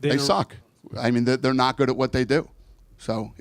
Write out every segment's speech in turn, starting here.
They suck. I mean, they're not good at what they do. So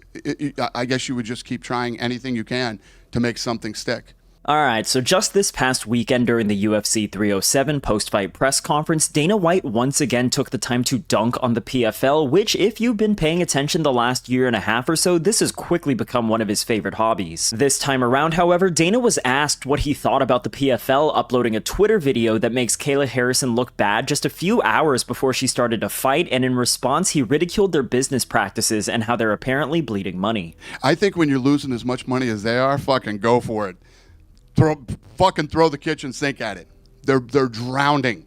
I guess you would just keep trying anything you can to make something stick. Alright, so just this past weekend during the UFC 307 post-fight press conference, Dana White once again took the time to dunk on the PFL, which, if you've been paying attention the last year and a half or so, this has quickly become one of his favorite hobbies. This time around, however, Dana was asked what he thought about the PFL uploading a Twitter video that makes Kayla Harrison look bad just a few hours before she started to fight, and in response, he ridiculed their business practices and how they're apparently bleeding money. I think when you're losing as much money as they are, fucking go for it. Throw the kitchen sink at it. They're drowning.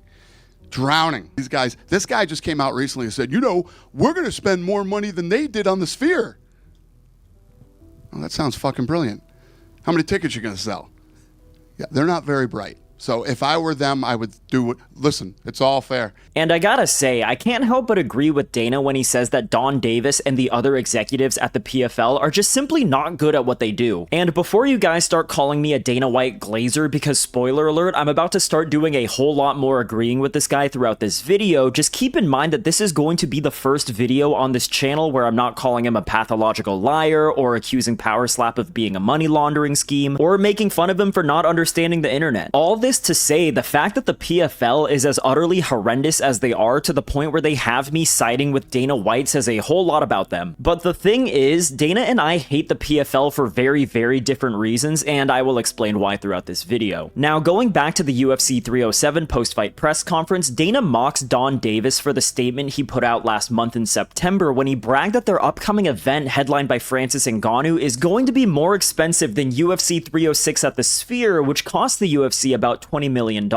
These guys. This guy just came out recently and said, we're going to spend more money than they did on the Sphere. Well, that sounds fucking brilliant. How many tickets you going to sell? Yeah, they're not very bright. So if I were them, I would do it. Listen, it's all fair. And I gotta say, I can't help but agree with Dana when he says that Don Davis and the other executives at the PFL are just simply not good at what they do. And before you guys start calling me a Dana White glazer, because spoiler alert, I'm about to start doing a whole lot more agreeing with this guy throughout this video, just keep in mind that this is going to be the first video on this channel where I'm not calling him a pathological liar, or accusing Power Slap of being a money laundering scheme, or making fun of him for not understanding the internet. All this to say, the fact that the PFL is as utterly horrendous as they are, to the point where they have me siding with Dana White, says a whole lot about them. But the thing is, Dana and I hate the PFL for very, very different reasons, and I will explain why throughout this video. Now, going back to the UFC 307 post-fight press conference, Dana mocks Don Davis for the statement he put out last month in September when he bragged that their upcoming event, headlined by Francis Ngannou, is going to be more expensive than UFC 306 at the Sphere, which cost the UFC about $20 million.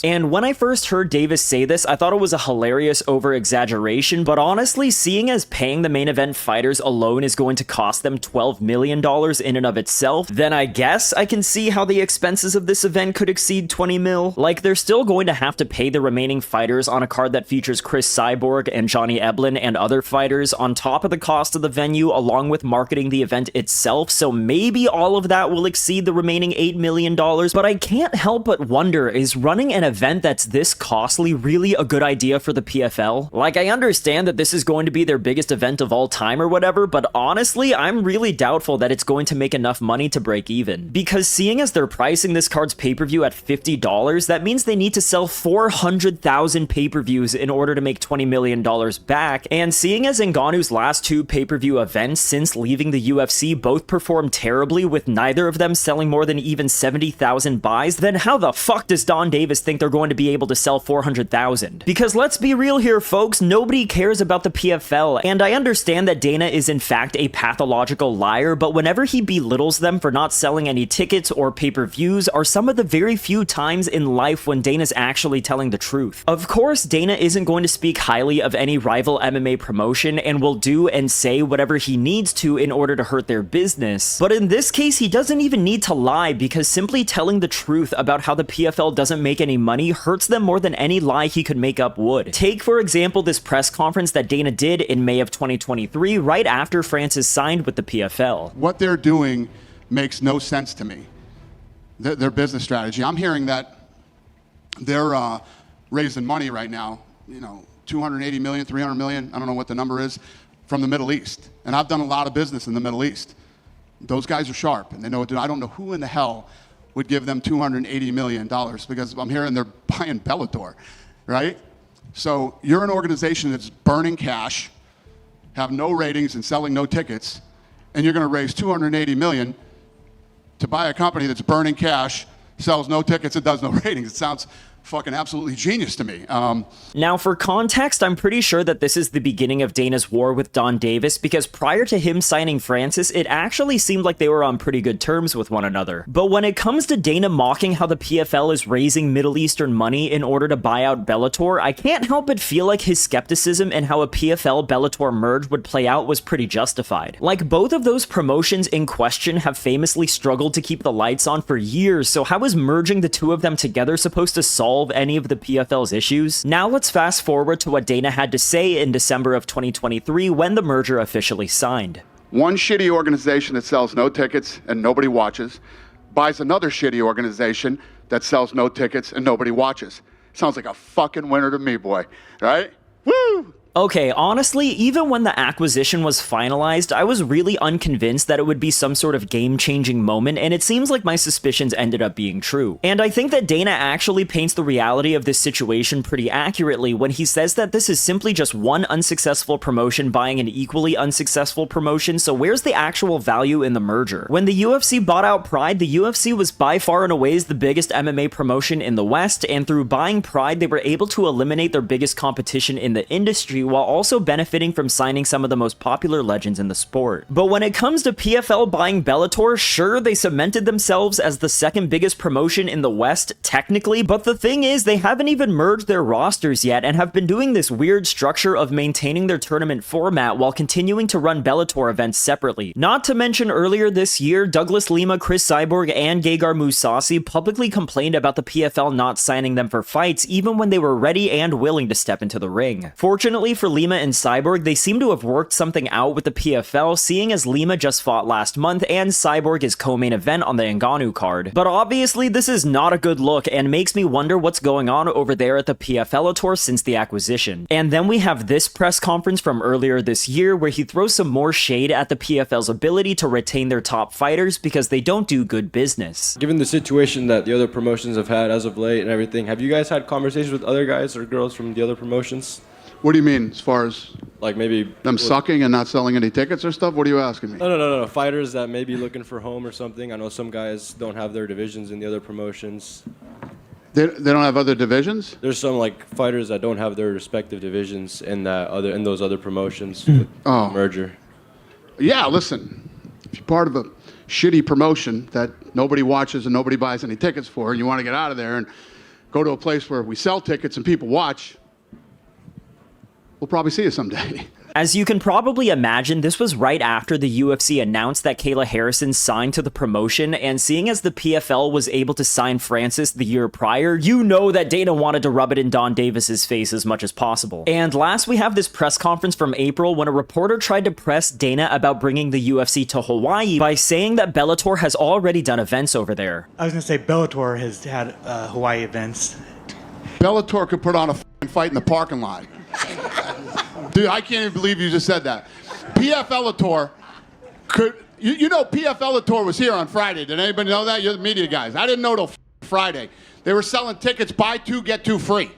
And when I first heard Davis say this, I thought it was a hilarious over-exaggeration, but honestly, seeing as paying the main event fighters alone is going to cost them $12 million in and of itself, then I guess I can see how the expenses of this event could exceed 20 mil. Like, they're still going to have to pay the remaining fighters on a card that features Chris Cyborg and Johnny Eblen and other fighters on top of the cost of the venue, along with marketing the event itself, so maybe all of that will exceed the remaining $8 million, but I can't help but wonder, is running an event that's this costly really a good idea for the PFL? Like, I understand that this is going to be their biggest event of all time or whatever, but honestly, I'm really doubtful that it's going to make enough money to break even. Because seeing as they're pricing this card's pay-per-view at $50, that means they need to sell 400,000 pay-per-views in order to make $20 million back, and seeing as Ngannou's last two pay-per-view events since leaving the UFC both performed terribly, with neither of them selling more than even 70,000 buys, then how the fuck does Don Davis think they're going to be able to sell 400,000? Because let's be real here, folks, nobody cares about the PFL, and I understand that Dana is in fact a pathological liar, but whenever he belittles them for not selling any tickets or pay-per-views are some of the very few times in life when Dana's actually telling the truth. Of course, Dana isn't going to speak highly of any rival MMA promotion and will do and say whatever he needs to in order to hurt their business, but in this case, he doesn't even need to lie, because simply telling the truth about how the PFL doesn't make any money hurts them more than any lie he could make up would. Take, for example, this press conference that Dana did in May of 2023, right after Francis signed with the PFL. What they're doing makes no sense to me. Their business strategy. I'm hearing that they're raising money right now, 280 million, 300 million, I don't know what the number is, from the Middle East. And I've done a lot of business in the Middle East. Those guys are sharp, and they know what to do. I don't know who in the hell would give them $280 million, because I'm hearing they're buying Bellator, right? So you're an organization that's burning cash, have no ratings and selling no tickets, and you're going to raise $280 million to buy a company that's burning cash, sells no tickets, and does no ratings. It sounds fucking absolutely genius to me. Now, for context, I'm pretty sure that this is the beginning of Dana's war with Don Davis, because prior to him signing Francis, it actually seemed like they were on pretty good terms with one another. But when it comes to Dana mocking how the PFL is raising Middle Eastern money in order to buy out Bellator, I can't help but feel like his skepticism and how a PFL-Bellator merge would play out was pretty justified. Like, both of those promotions in question have famously struggled to keep the lights on for years, so how is merging the two of them together supposed to solve any of the PFL's issues? Now let's fast forward to what Dana had to say in December of 2023 when the merger officially signed. One shitty organization that sells no tickets and nobody watches buys another shitty organization that sells no tickets and nobody watches. Sounds like a fucking winner to me, boy, right? Woo! Okay, honestly, even when the acquisition was finalized, I was really unconvinced that it would be some sort of game-changing moment, and it seems like my suspicions ended up being true. And I think that Dana actually paints the reality of this situation pretty accurately when he says that this is simply just one unsuccessful promotion buying an equally unsuccessful promotion, so where's the actual value in the merger? When the UFC bought out Pride, the UFC was by far and away the biggest MMA promotion in the West, and through buying Pride, they were able to eliminate their biggest competition in the industry while also benefiting from signing some of the most popular legends in the sport. But when it comes to PFL buying Bellator, sure, they cemented themselves as the second biggest promotion in the West, technically, but the thing is, they haven't even merged their rosters yet and have been doing this weird structure of maintaining their tournament format while continuing to run Bellator events separately. Not to mention earlier this year, Douglas Lima, Chris Cyborg, and Gegard Mousasi publicly complained about the PFL not signing them for fights even when they were ready and willing to step into the ring. Fortunately for Lima and Cyborg, they seem to have worked something out with the PFL, seeing as Lima just fought last month and Cyborg is co-main event on the Ngannou card. But obviously this is not a good look and makes me wonder what's going on over there at the PFL since the acquisition. And then we have this press conference from earlier this year where he throws some more shade at the PFL's ability to retain their top fighters because they don't do good business. Given the situation that the other promotions have had as of late and everything, have you guys had conversations with other guys or girls from the other promotions? What do you mean, as far as like maybe them sucking and not selling any tickets or stuff? What are you asking me? No. Fighters that may be looking for home or something. I know some guys don't have their divisions in the other promotions. They don't have other divisions? There's some like fighters that don't have their respective divisions in those other promotions with the merger. Yeah, listen. If you're part of a shitty promotion that nobody watches and nobody buys any tickets for, and you want to get out of there and go to a place where we sell tickets and people watch, we'll probably see you someday. As you can probably imagine, this was right after the UFC announced that Kayla Harrison signed to the promotion, and seeing as the PFL was able to sign Francis the year prior, you know that Dana wanted to rub it in Don Davis's face as much as possible. And last, we have this press conference from April when a reporter tried to press Dana about bringing the UFC to Hawaii by saying that Bellator has already done events over there. I was going to say Bellator has had Hawaii events. Bellator could put on a fight in the parking lot. Dude, I can't even believe you just said that. PFL could, you know PFL was here on Friday. Did anybody know that? You're the media guys. I didn't know till Friday. They were selling tickets, buy two, get two free.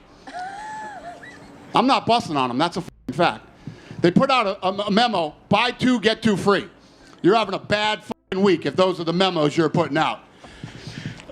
I'm not busting on them. That's a fact. They put out a memo, buy two, get two free. You're having a bad week if those are the memos you're putting out.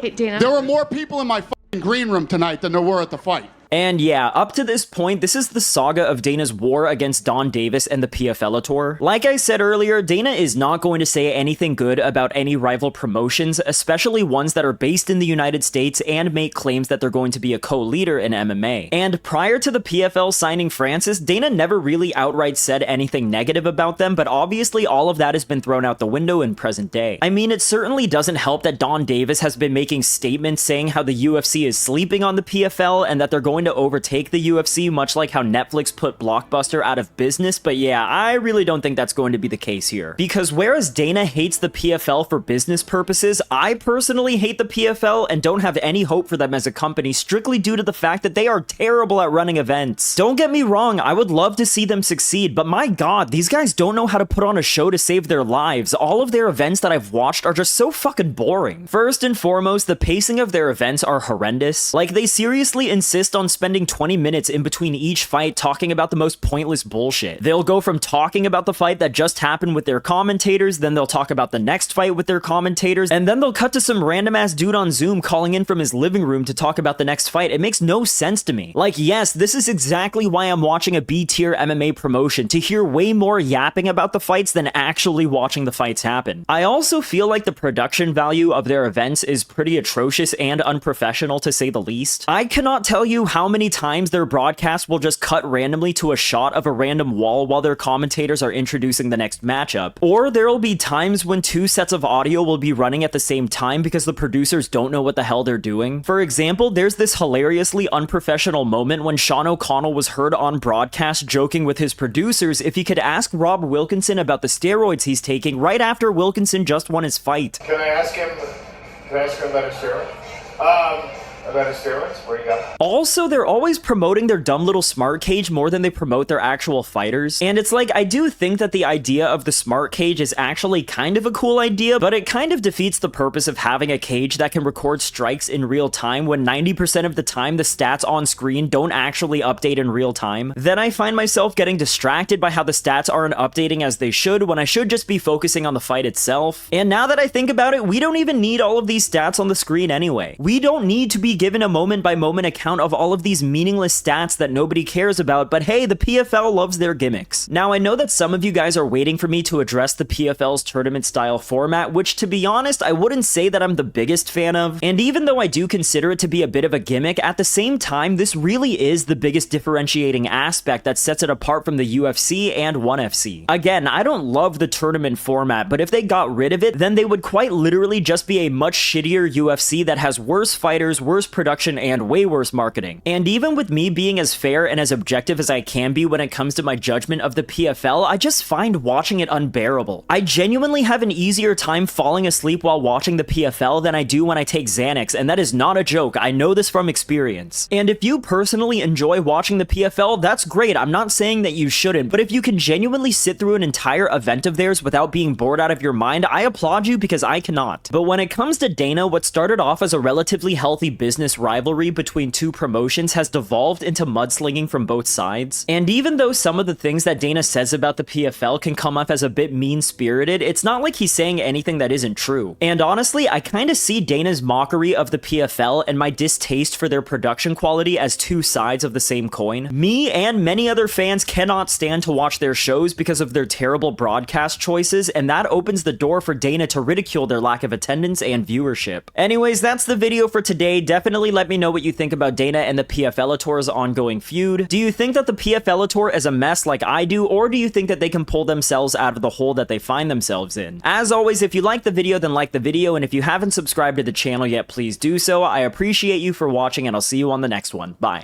Hey, Dana. There were more people in my green room tonight than there were at the fight. And yeah, up to this point, this is the saga of Dana's war against Don Davis and the PFL. Like I said earlier, Dana is not going to say anything good about any rival promotions, especially ones that are based in the United States and make claims that they're going to be a co-leader in MMA. And prior to the PFL signing Francis, Dana never really outright said anything negative about them, but obviously all of that has been thrown out the window in present day. I mean, it certainly doesn't help that Don Davis has been making statements saying how the UFC is sleeping on the PFL and that they're going to overtake the UFC, much like how Netflix put Blockbuster out of business, but yeah, I really don't think that's going to be the case here. Because whereas Dana hates the PFL for business purposes, I personally hate the PFL and don't have any hope for them as a company strictly due to the fact that they are terrible at running events. Don't get me wrong, I would love to see them succeed, but my god, these guys don't know how to put on a show to save their lives. All of their events that I've watched are just so fucking boring. First and foremost, the pacing of their events are horrendous. Like, they seriously insist on spending 20 minutes in between each fight talking about the most pointless bullshit. They'll go from talking about the fight that just happened with their commentators, then they'll talk about the next fight with their commentators, and then they'll cut to some random ass dude on Zoom calling in from his living room to talk about the next fight. It makes no sense to me. Like, yes, this is exactly why I'm watching a B-tier MMA promotion, to hear way more yapping about the fights than actually watching the fights happen. I also feel like the production value of their events is pretty atrocious and unprofessional to say the least. I cannot tell you how many times their broadcast will just cut randomly to a shot of a random wall while their commentators are introducing the next matchup. Or there will be times when two sets of audio will be running at the same time because the producers don't know what the hell they're doing. For example, there's this hilariously unprofessional moment when Sean O'Connell was heard on broadcast joking with his producers if he could ask Rob Wilkinson about the steroids he's taking right after Wilkinson just won his fight. Can I ask him about his steroid? about his steroids? Where you got? Also, they're always promoting their dumb little smart cage more than they promote their actual fighters. And it's like, I do think that the idea of the smart cage is actually kind of a cool idea, but it kind of defeats the purpose of having a cage that can record strikes in real time when 90% of the time the stats on screen don't actually update in real time. Then I find myself getting distracted by how the stats aren't updating as they should when I should just be focusing on the fight itself. And now that I think about it, we don't even need all of these stats on the screen anyway. We don't need to be given a moment-by-moment account of all of these meaningless stats that nobody cares about, but hey, the PFL loves their gimmicks. Now, I know that some of you guys are waiting for me to address the PFL's tournament-style format, which, to be honest, I wouldn't say that I'm the biggest fan of, and even though I do consider it to be a bit of a gimmick, at the same time, this really is the biggest differentiating aspect that sets it apart from the UFC and 1FC. Again, I don't love the tournament format, but if they got rid of it, then they would quite literally just be a much shittier UFC that has worse fighters, worse production, and way worse marketing. And even with me being as fair and as objective as I can be when it comes to my judgment of the PFL, I just find watching it unbearable. I genuinely have an easier time falling asleep while watching the PFL than I do when I take Xanax, and that is not a joke. I know this from experience. And if you personally enjoy watching the PFL, that's great. I'm not saying that you shouldn't, but if you can genuinely sit through an entire event of theirs without being bored out of your mind, I applaud you because I cannot. But when it comes to Dana, what started off as a relatively healthy business rivalry between two promotions has devolved into mudslinging from both sides. And even though some of the things that Dana says about the PFL can come off as a bit mean-spirited, it's not like he's saying anything that isn't true. And honestly, I kind of see Dana's mockery of the PFL and my distaste for their production quality as two sides of the same coin. Me and many other fans cannot stand to watch their shows because of their terrible broadcast choices, and that opens the door for Dana to ridicule their lack of attendance and viewership. Anyways, that's the video for today. Definitely let me know what you think about Dana and the PFLator's ongoing feud. Do you think that the PFLator is a mess like I do, or do you think that they can pull themselves out of the hole that they find themselves in? As always, if you like the video, then like the video, and if you haven't subscribed to the channel yet, please do so. I appreciate you for watching, and I'll see you on the next one. Bye.